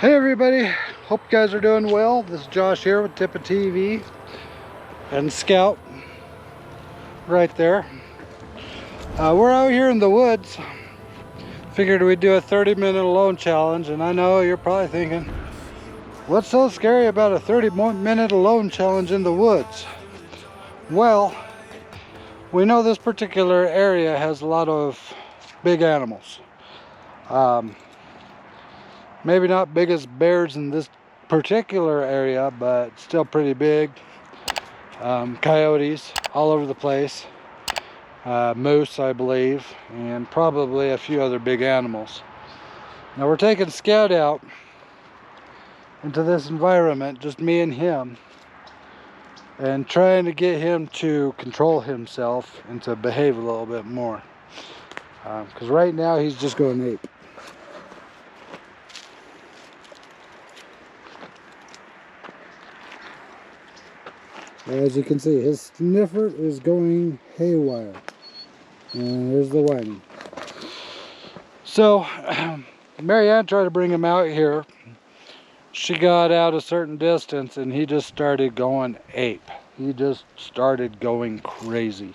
Hey everybody, hope you guys are doing well. This is Josh here with TIPA TV and Scout right there. We're out here in the woods. Figured we'd do a 30-minute alone challenge, and I know you're probably thinking, what's so scary about a 30-minute alone challenge in the woods? Well, we know this particular area has a lot of big animals. Maybe not big as bears in this particular area, but still pretty big. Coyotes all over the place, moose I believe, and probably a few other big animals. Now we're taking Scout out into this environment, just me and him, and trying to get him to control himself and to behave a little bit more, because right now he's just going ape. As you can see, his sniffer is going haywire. And there's the whining. So, Marianne tried to bring him out here. She got out a certain distance and he just started going ape. He just started going crazy.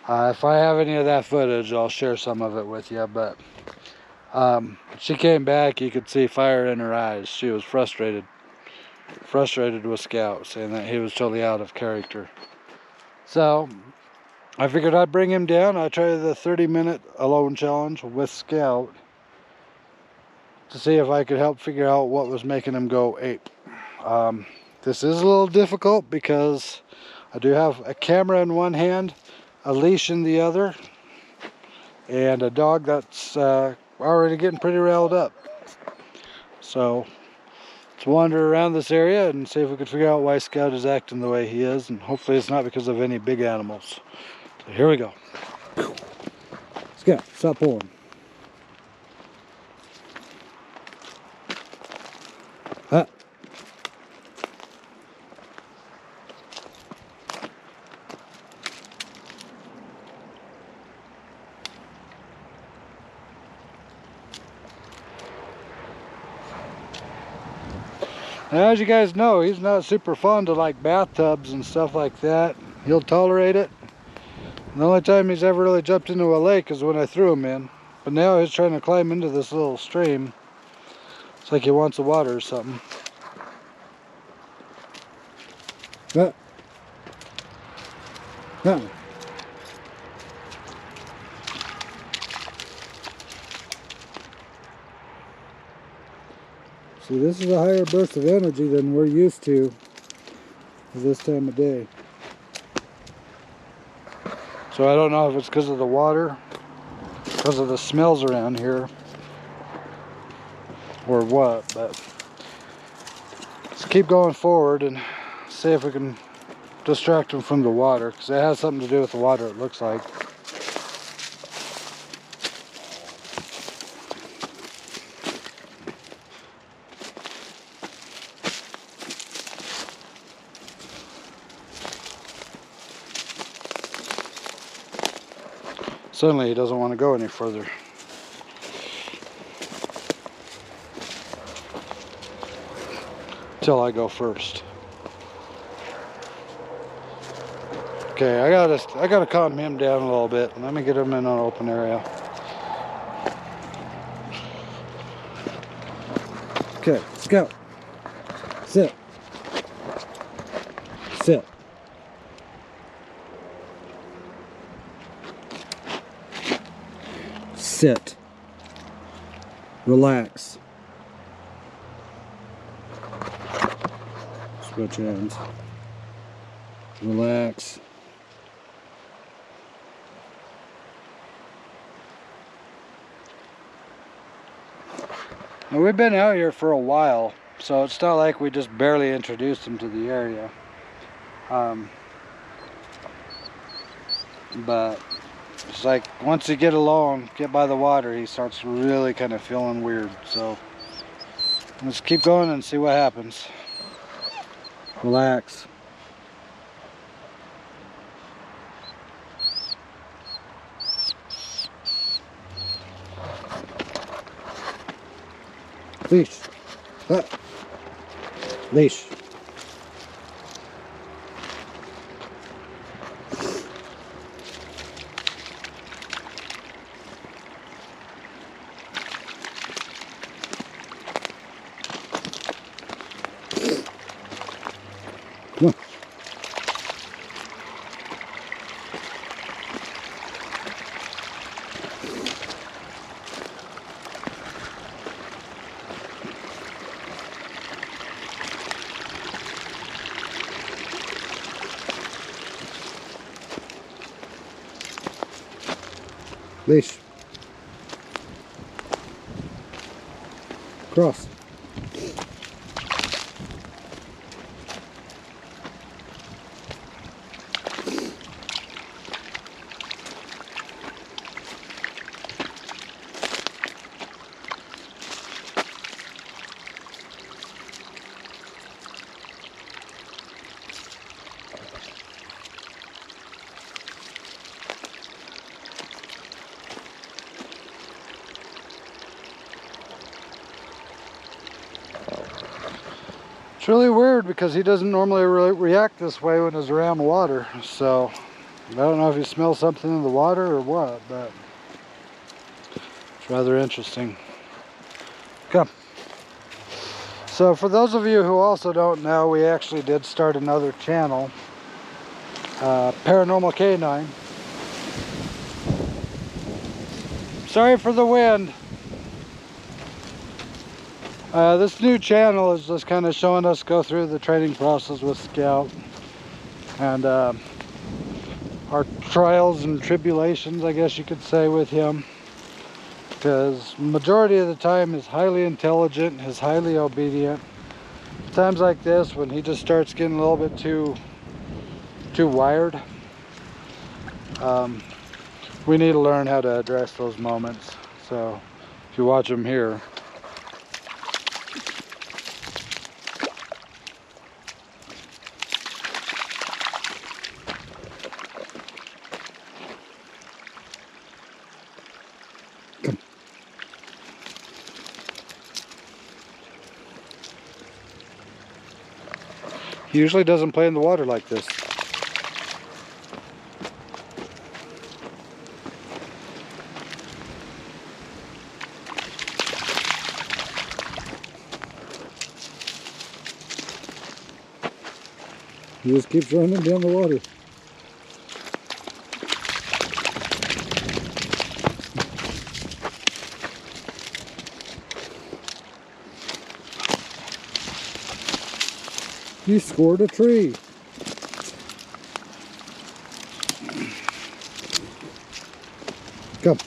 If I have any of that footage, I'll share some of it with you. But she came back, you could see fire in her eyes. She was frustrated with Scout, saying that he was totally out of character. So I figured I'd bring him down. I tried the 30-minute alone challenge with Scout to see if I could help figure out what was making him go ape. This is a little difficult because I do have a camera in one hand, a leash in the other, and a dog that's already getting pretty riled up. So let's wander around this area and see if we can figure out why Scout is acting the way he is, and hopefully it's not because of any big animals. So here we go. Scout, stop pulling. Huh. Now, as you guys know, he's not super fond of like bathtubs and stuff like that. He'll tolerate it. The only time he's ever really jumped into a lake is when I threw him in. But now he's trying to climb into this little stream. It's like he wants the water or something. Huh. Huh. See, this is a higher burst of energy than we're used to at this time of day. So I don't know if it's because of the water, because of the smells around here, or what, but let's keep going forward and see if we can distract him from the water, because it has something to do with the water, it looks like. Suddenly he doesn't want to go any further. Till I go first. Okay, I gotta calm him down a little bit. Let me get him in an open area. Okay, Scout. Sit. Sit. Sit. Relax. Switch hands. Relax. Now we've been out here for a while, so it's not like we just barely introduced him to the area. But it's like once you get alone, get by the water, he starts really kind of feeling weird. So let's keep going and see what happens. Relax. Leash. Ah. Leash. Come on. Leash. Cross. It's really weird because he doesn't normally react this way when he's around water. So I don't know if he smells something in the water or what, but it's rather interesting. Come. So for those of you who also don't know, we actually did start another channel, Paranormal Canine. Sorry for the wind. This new channel is just kind of showing us go through the training process with Scout and our trials and tribulations, I guess you could say, with him, because majority of the time he's highly intelligent, he's highly obedient. Times like this when he just starts getting a little bit too wired, we need to learn how to address those moments. So if you watch him here, he usually doesn't play in the water like this. He just keeps running down the water. He scored a tree. Come.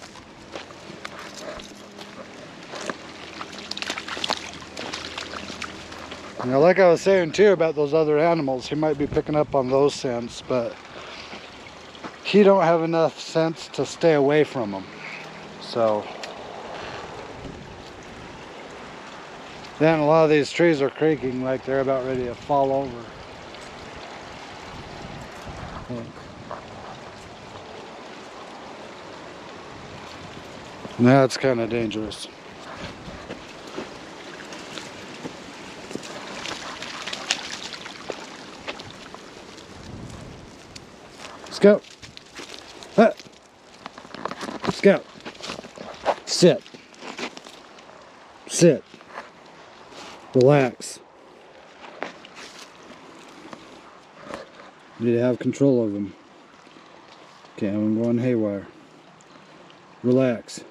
Now, like I was saying too about those other animals, he might be picking up on those scents, but he don't have enough sense to stay away from them. So then a lot of these trees are creaking like they're about ready to fall over. That's kind of dangerous. Scout. Scout. Sit. Sit. Relax. You need to have control of them. Okay, I'm going haywire. Relax.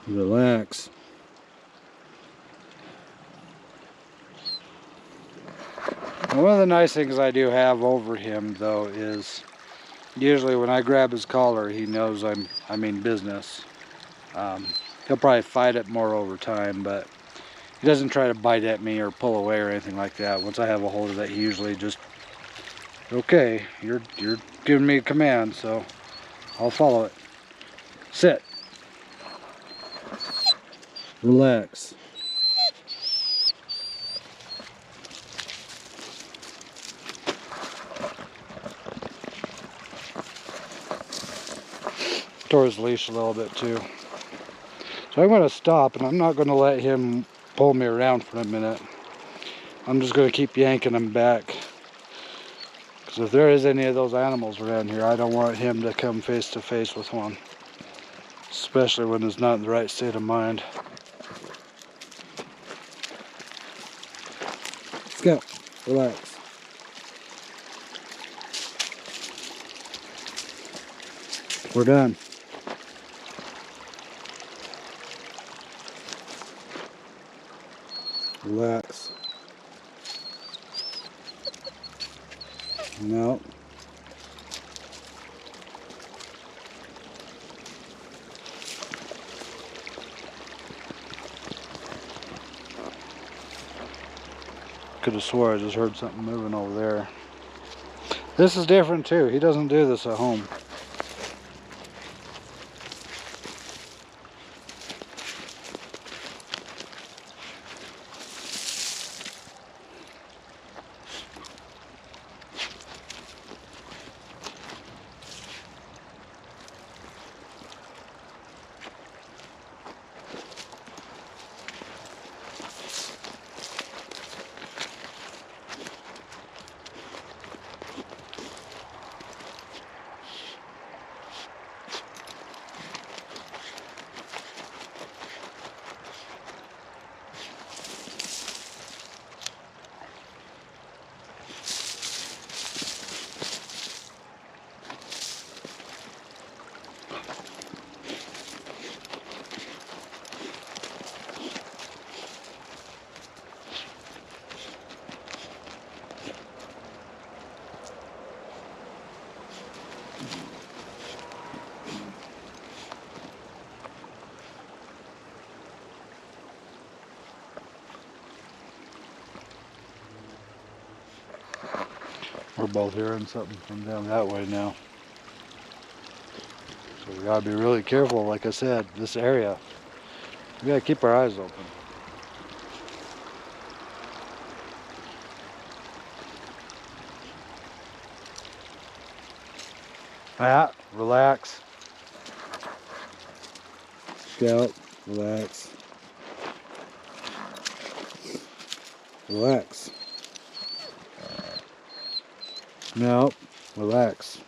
Relax. One of the nice things I do have over him, though, is usually when I grab his collar, he knows I mean business. He'll probably fight it more over time, but he doesn't try to bite at me or pull away or anything like that. Once I have a hold of it, he usually just, okay, you're giving me a command, so I'll follow it. Sit. Relax. tore his leash a little bit too. So I'm going to stop, and I'm not going to let him pull me around for a minute. I'm just going to keep yanking him back. Because if there is any of those animals around here, I don't want him to come face to face with one. Especially when he's not in the right state of mind. Let's go. Relax. We're done. Relax. No. Could have swore I just heard something moving over there. This is different too. He doesn't do this at home. We're both hearing something from down that way now. So we gotta be really careful, like I said, this area. We gotta keep our eyes open. Relax. Scout, relax. Relax. No, relax.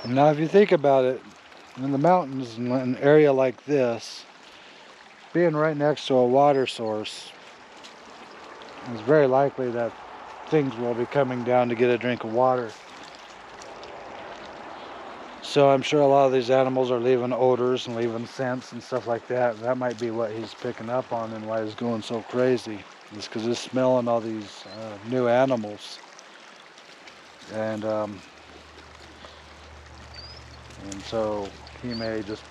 Now if you think about it, in the mountains, in an area like this, being right next to a water source, it's very likely that things will be coming down to get a drink of water. So I'm sure a lot of these animals are leaving odors and leaving scents and stuff like that. That might be what he's picking up on and why he's going so crazy. It's because he's smelling all these new animals. And so he may just,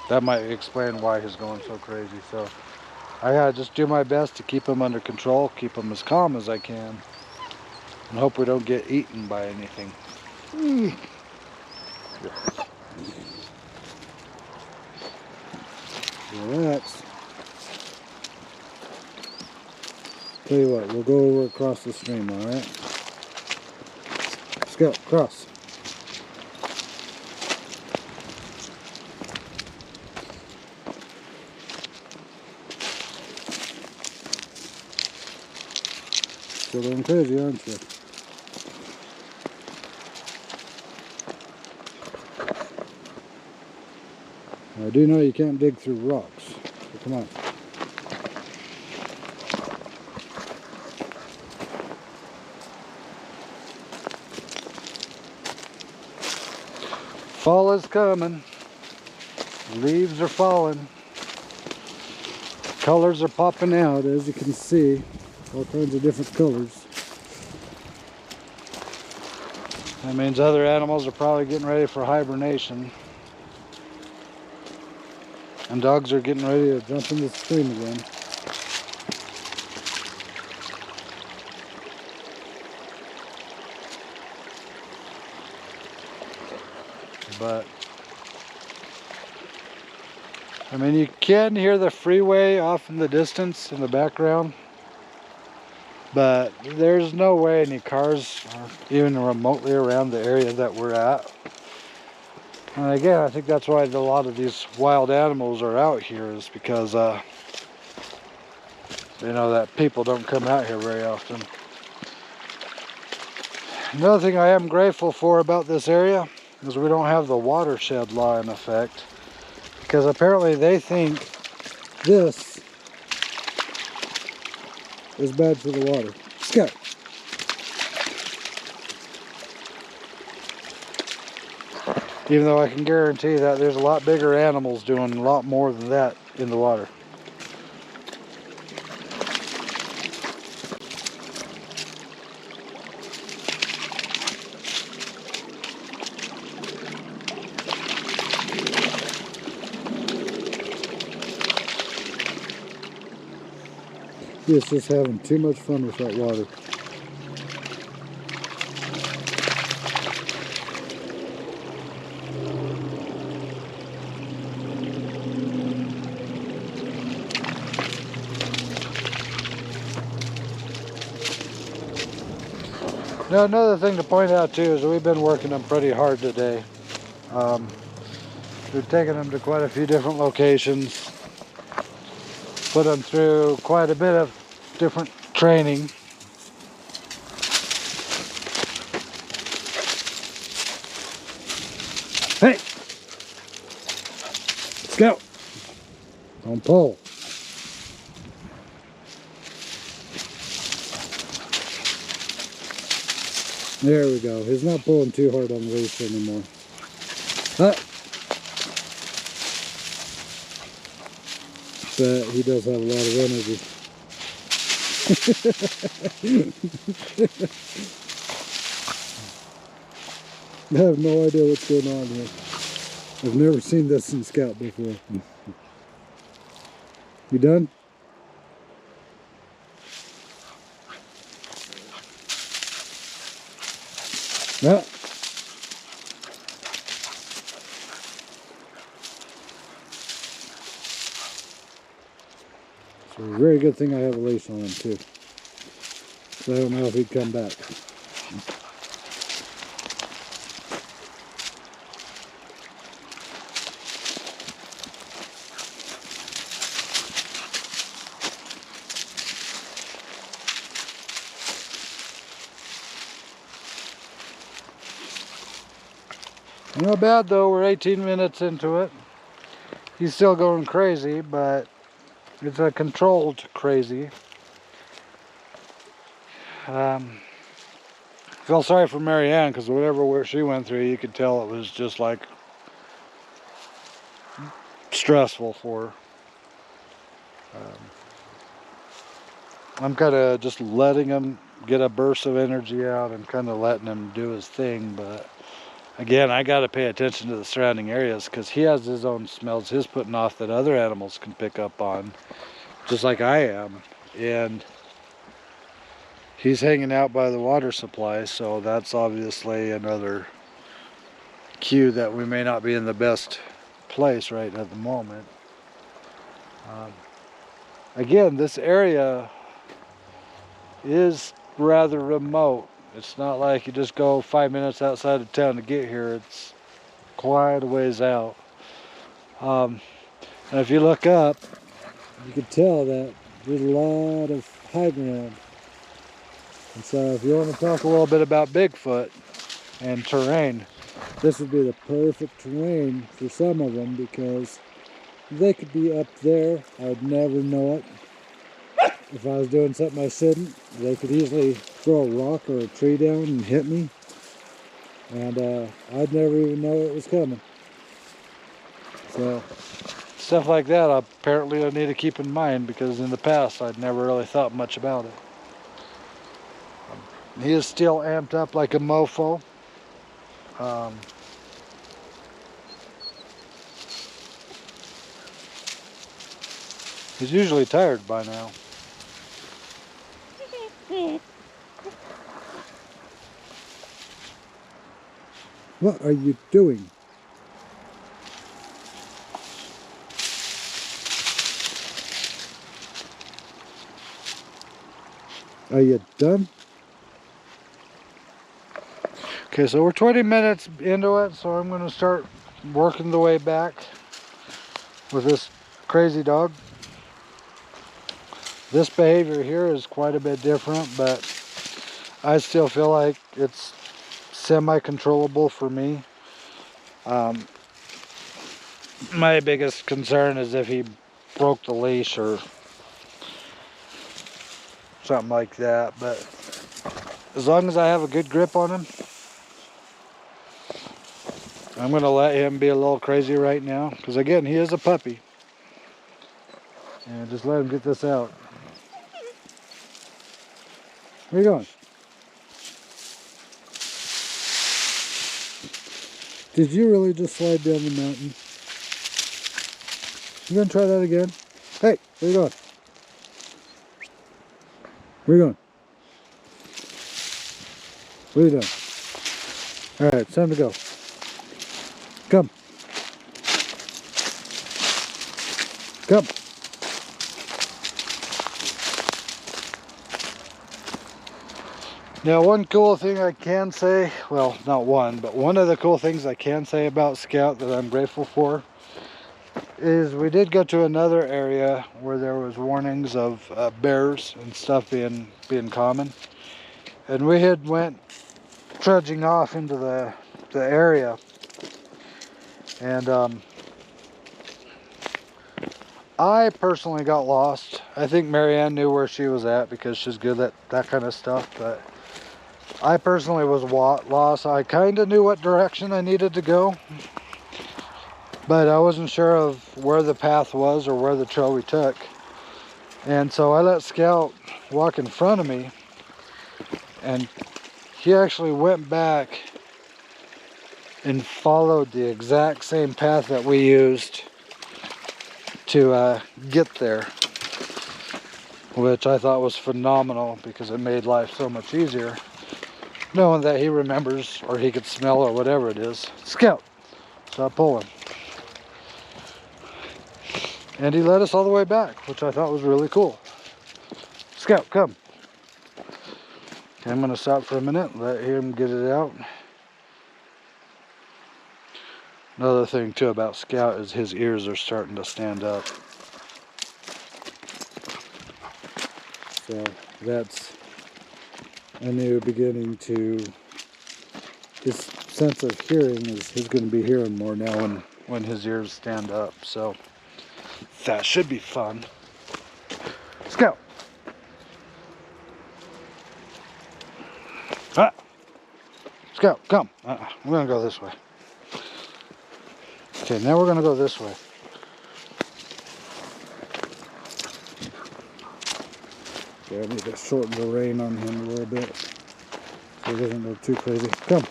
that might explain why he's going so crazy. So I gotta just do my best to keep him under control, keep him as calm as I can, and hope we don't get eaten by anything. Relax. Tell you what, we'll go over across the stream, alright? Let's go, cross. Still going crazy, aren't you? I do know you can't dig through rocks, so come on. Fall is coming. Leaves are falling. Colors are popping out, as you can see. All kinds of different colors. That means other animals are probably getting ready for hibernation. And dogs are getting ready to jump in the stream again. but I mean, you can hear the freeway off in the distance in the background, but there's no way any cars are even remotely around the area that we're at. And again, I think that's why a lot of these wild animals are out here, is because you know, that people don't come out here very often. Another thing I am grateful for about this area is we don't have the watershed law in effect, because apparently they think this is bad for the water. Scout. Even though I can guarantee that there's a lot bigger animals doing a lot more than that in the water. He is just having too much fun with that water. Now, another thing to point out too is we've been working them pretty hard today. We've taken them to quite a few different locations, put them through quite a bit of different training. Hey! Let's go! Don't pull. There we go. He's not pulling too hard on the leash anymore. But he does have a lot of energy. I have no idea what's going on here. I've never seen this in Scout before. You done? Yeah. So a very good thing I have a leash on him too. So I don't know if he'd come back. Not bad though, we're 18 minutes into it. He's still going crazy, but it's a controlled crazy. Feel sorry for Marianne, because whatever she went through, you could tell it was just like stressful for her. I'm kind of just letting him get a burst of energy out and kind of letting him do his thing, but again, I got to pay attention to the surrounding areas, because he has his own smells he's putting off that other animals can pick up on, just like I am. And he's hanging out by the water supply, so that's obviously another cue that we may not be in the best place right at the moment. Again, this area is rather remote. It's not like you just go 5 minutes outside of town to get here. It's quite a ways out. And if you look up, you can tell that there's a lot of high ground. And so if you want to talk a little bit about Bigfoot and terrain, this would be the perfect terrain for some of them, because they could be up there. I'd never know it. If I was doing something I shouldn't, they could easily throw a rock or a tree down and hit me. And I'd never even know it was coming. So stuff like that apparently I need to keep in mind, because in the past I'd never really thought much about it. He is still amped up like a mofo. He's usually tired by now. What are you doing? Are you done? Okay, so we're 20 minutes into it, so I'm going to start working the way back with this crazy dog. This behavior here is quite a bit different, but I still feel like it's semi-controllable for me. My biggest concern is if he broke the leash or something like that, but as long as I have a good grip on him, I'm going to let him be a little crazy right now, because again, he is a puppy. And just let him get this out. Where are you going? Did you really just slide down the mountain? You gonna try that again? Hey, where you going? Where you going? What are you doing? Alright, it's time to go. Come. Come. Now, one cool thing I can say, well, not one, but one of the cool things I can say about Scout that I'm grateful for is we did go to another area where there was warnings of bears and stuff being common. And we had went trudging off into the area. And I personally got lost. I think Marianne knew where she was at because she's good at that kind of stuff, but I personally was lost. I kind of knew what direction I needed to go, but I wasn't sure of where the path was or where the trail we took. And so I let Scout walk in front of me, and he actually went back and followed the exact same path that we used to get there, which I thought was phenomenal because it made life so much easier, knowing that he remembers or he could smell or whatever it is. Scout, stop pulling. And he led us all the way back, which I thought was really cool. Scout, come. Okay, I'm going to stop for a minute, let him get it out. Another thing too about Scout is his ears are starting to stand up. So that's a new beginning to his sense of hearing is he's going to be hearing more now when his ears stand up. So that should be fun. Scout. Ah. Scout, come. We're going to go this way. Okay, now we're going to go this way. Okay, I need to shorten the rein on him a little bit so he doesn't go too crazy. Come.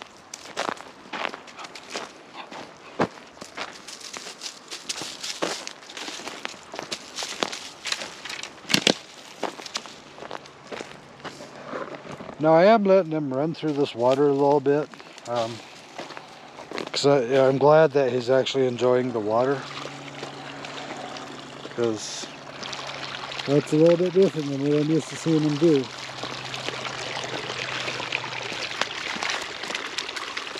Now I am letting him run through this water a little bit, because I'm glad that he's actually enjoying the water, because that's a little bit different than what I'm used to seeing him do.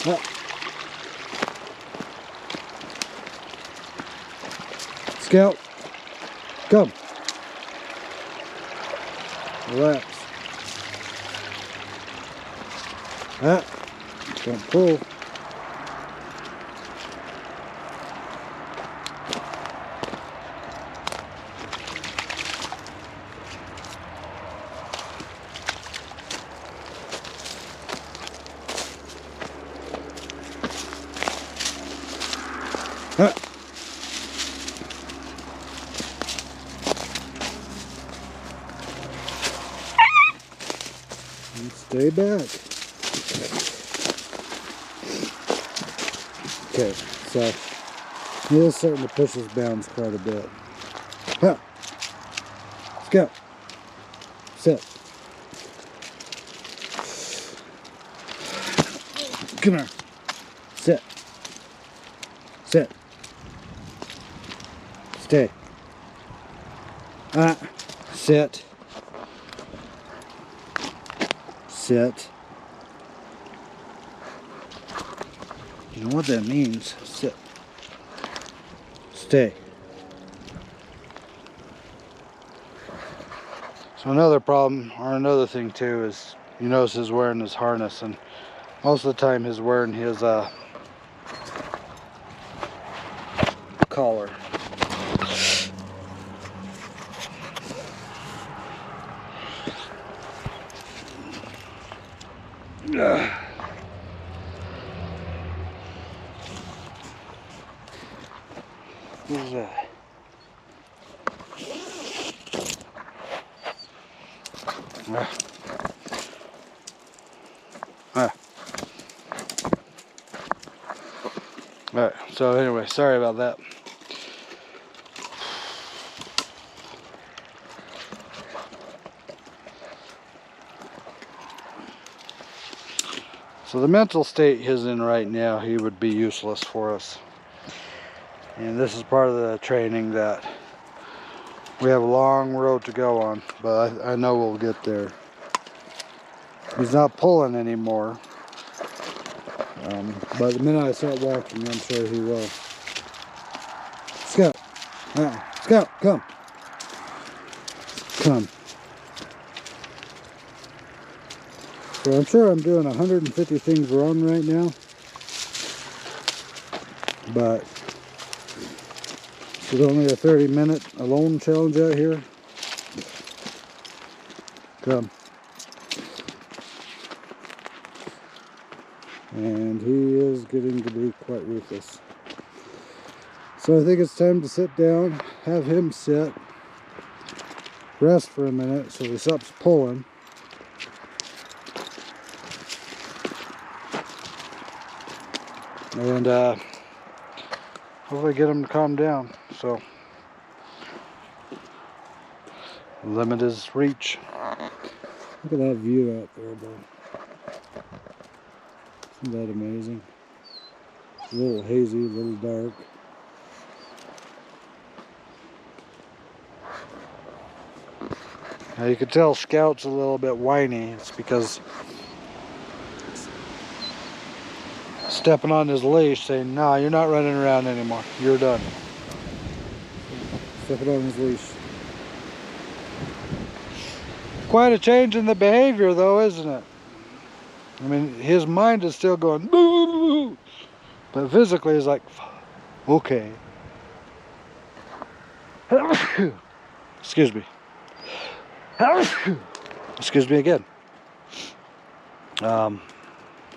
Ah. Scout, come. Relax. Ah, don't pull. Ah. And stay back. Okay, so he is starting to push his bounds quite a bit. Huh. Let's go. Sit. Come here. Sit. Sit. Stay. Sit. Sit. You know what that means? Sit. Stay. So another problem, or another thing too, is you notice he's wearing his harness, and most of the time he's wearing his collar. What is that? Alright, so anyway, sorry about that. So the mental state he's in right now, he would be useless for us. And this is part of the training that we have a long road to go on, but I know we'll get there. He's not pulling anymore. But the minute I start walking, I'm sure he will. Scout. Scout, come. Come. So I'm sure I'm doing 150 things wrong right now. But it's only a 30-minute alone challenge out here. Come. And he is getting to be quite ruthless. So I think it's time to sit down, have him sit, rest for a minute so he stops pulling. And hopefully get him to calm down. So limit his reach. Look at that view out there, bud. Isn't that amazing? It's a little hazy, a little dark. Now you can tell Scout's a little bit whiny. It's because stepping on his leash saying, "No, you're not running around anymore. You're done." Stepping on his leash. Quite a change in the behavior though, isn't it? I mean, his mind is still going, boo, but physically he's like, okay. Excuse me. Excuse me again.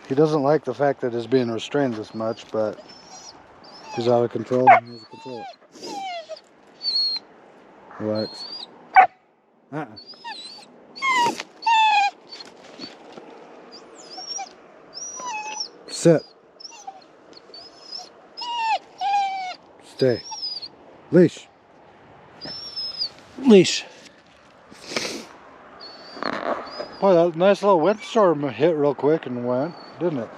He doesn't like the fact that he's being restrained this much, but he's out of control and he has to control it. Relax. Sit. Stay. Leash. Leash. Boy, that nice little windstorm hit real quick and went, didn't it?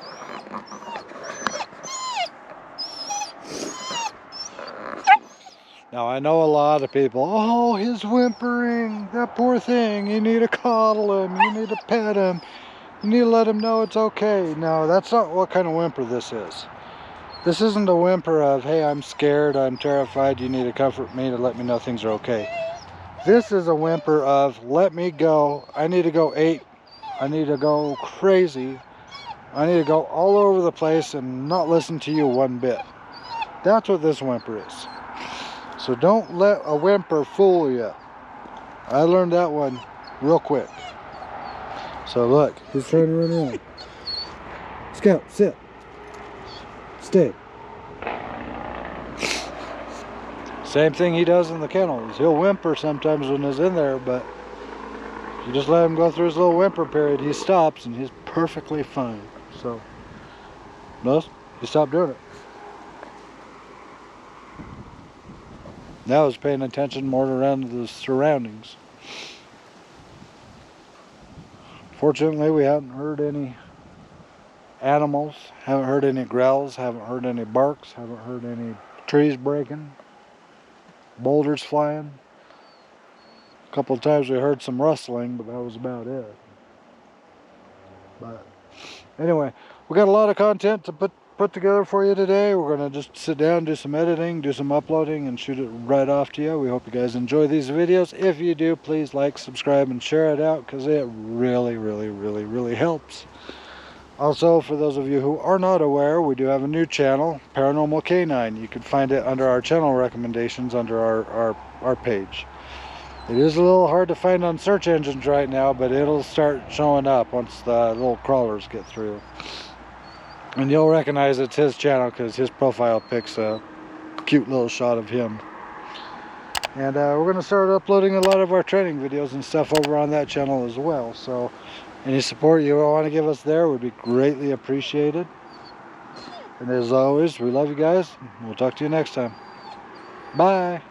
Now I know a lot of people, oh, he's whimpering, that poor thing, you need to coddle him, you need to pet him, you need to let him know it's okay. No, that's not what kind of whimper this is. This isn't a whimper of, hey, I'm scared, I'm terrified, you need to comfort me to let me know things are okay. This is a whimper of, let me go, I need to go ape, I need to go crazy, I need to go all over the place and not listen to you one bit. That's what this whimper is. So don't let a whimper fool you. I learned that one real quick. So look, he's trying to run around. Scout, sit. Stay. Same thing he does in the kennels. He'll whimper sometimes when he's in there, but if you just let him go through his little whimper period, he stops and he's perfectly fine. So, notice, he stopped doing it. Now he's paying attention more around the surroundings. Fortunately, we haven't heard any animals, haven't heard any growls, haven't heard any barks, haven't heard any trees breaking, boulders flying. A couple of times we heard some rustling, but that was about it. But anyway, we got a lot of content to put together for you today. We're gonna just sit down, do some editing, do some uploading, and shoot it right off to you. We hope you guys enjoy these videos. If you do, please like, subscribe, and share it out, because it really helps. Also, for those of you who are not aware, we do have a new channel, Paranormal K9. You can find it under our channel recommendations under our page. It is a little hard to find on search engines right now, but it'll start showing up once the little crawlers get through. And you'll recognize it's his channel because his profile picks a cute little shot of him. And we're going to start uploading a lot of our training videos and stuff over on that channel as well. So any support you want to give us there would be greatly appreciated. And as always, we love you guys. We'll talk to you next time. Bye.